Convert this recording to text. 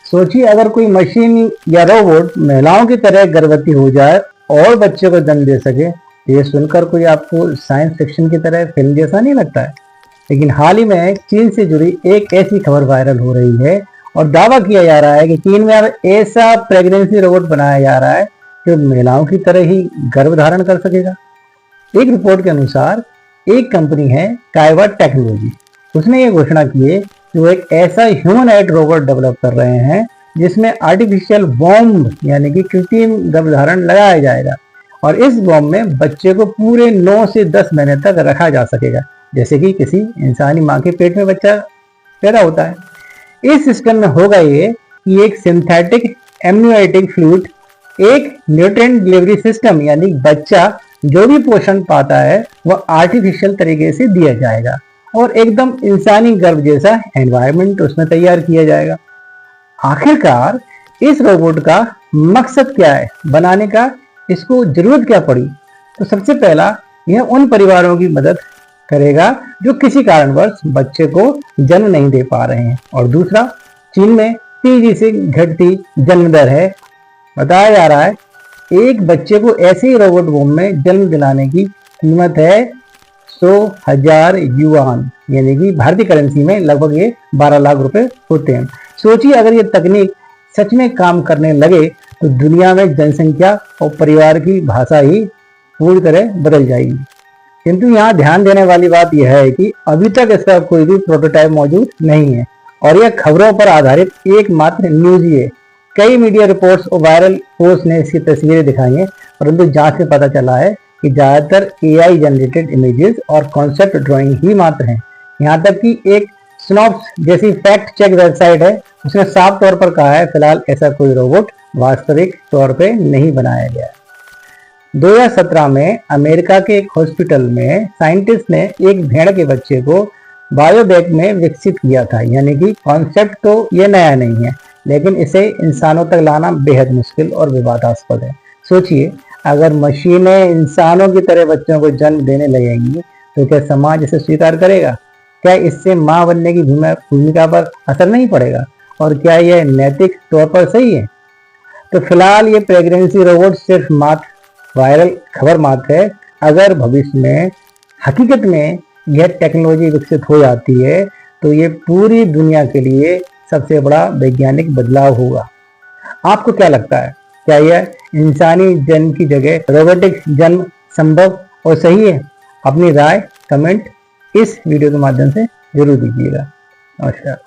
सोचिए अगर कोई मशीन या रोबोट महिलाओं की तरह गर्भवती हो जाए और बच्चे को जन्म दे सके, तो ये सुनकर कोई आपको साइंस फिक्शन की तरह फिल्म जैसा नहीं लगता है? लेकिन हाल ही में चीन से जुड़ी एक ऐसी खबर वायरल हो रही है और दावा किया जा रहा है कि चीन में अब ऐसा प्रेगनेंसी रोबोट बनाया जा रहा है जो महिलाओं की तरह ही गर्भ धारण कर सकेगा। एक रिपोर्ट के अनुसार एक कंपनी है काइवा टेक्नोलॉजी, उसने ये घोषणा की है कि वो एक ऐसा ह्यूमनॉइड रोबोट डेवलप कर रहे हैं जिसमें आर्टिफिशियल बॉम्ब यानी कि कृत्रिम गर्भधारण लगाया जाएगा और इस बॉम्ब में बच्चे को पूरे 9 से 10 महीने तक रखा जा सकेगा, जैसे कि किसी इंसानी माँ के पेट में बच्चा पैदा होता है। इस सिस्टम में होगा ये कि एक सिंथेटिक एमनियोटिक फ्लूइड, एक न्यूट्रिएंट डिलीवरी सिस्टम यानी बच्चा जो भी पोषण पाता है वह आर्टिफिशियल तरीके से दिया जाएगा और एकदम इंसानी गर्भ जैसा एनवायरनमेंट उसमें तैयार किया जाएगा। आखिरकार इस रोबोट का मकसद क्या है बनाने का, इसको जरूरत क्या पड़ी? तो सबसे पहला, यह उन परिवारों की मदद करेगा जो किसी कारणवश बच्चे को जन्म नहीं दे पा रहे हैं। और दूसरा, चीन में तेजी से घटती जन्म दर है। बताया जा रहा है एक बच्चे को ऐसे ही रोबोट बॉम्ब में जन्म दिलाने की कीमत है 100,000 युआन, यानी कि भारतीय करेंसी में लगभग ये 12 लाख रुपए होते हैं। सोचिए अगर ये तकनीक सच में काम करने लगे तो दुनिया में जनसंख्या और परिवार की भाषा ही पूरी तरह बदल जाएगी। किंतु यहाँ ध्यान देने वाली बात यह है कि अभी तक इसका कोई भी प्रोटोटाइप मौजूद नहीं है और यह खबरों पर आधारित एकमात्र न्यूज ही है। कई मीडिया रिपोर्ट्स और वायरल पोस्ट ने इसकी तस्वीरें दिखाई हैं, परंतु जांच में पता चला है कि ज्यादातर एआई जनरेटेड इमेजेस और कॉन्सेप्ट ड्राइंग ही मात्र हैं। यहाँ तक कि एक स्नॉप्स जैसी फैक्ट चेक वेबसाइट है, उसने साफ तौर पर कहा है फिलहाल ऐसा कोई रोबोट वास्तविक तौर पे नहीं बनाया गया। 2017 में अमेरिका के एक हॉस्पिटल में साइंटिस्ट ने एक भेड़ के बच्चे को बायोबैग में विकसित किया था, यानी कि कॉन्सेप्ट तो ये नया नहीं है, लेकिन इसे इंसानों तक लाना बेहद मुश्किल और विवादास्पद है। सोचिए अगर मशीनें इंसानों की तरह बच्चों को जन्म देने लगेंगी तो क्या समाज इसे स्वीकार करेगा? क्या इससे मां बनने की भूमिका पर असर नहीं पड़ेगा? और क्या यह नैतिक तौर पर सही है? तो फिलहाल ये प्रेगनेंसी रोबोट सिर्फ मात्र वायरल खबर मात्र है। अगर भविष्य में हकीकत में यह टेक्नोलॉजी विकसित हो जाती है तो ये पूरी दुनिया के लिए सबसे बड़ा वैज्ञानिक बदलाव होगा। आपको क्या लगता है, क्या यह इंसानी जन्म की जगह रोबोटिक जन्म संभव और सही है? अपनी राय कमेंट इस वीडियो के माध्यम से जरूर दीजिएगा। नमस्कार।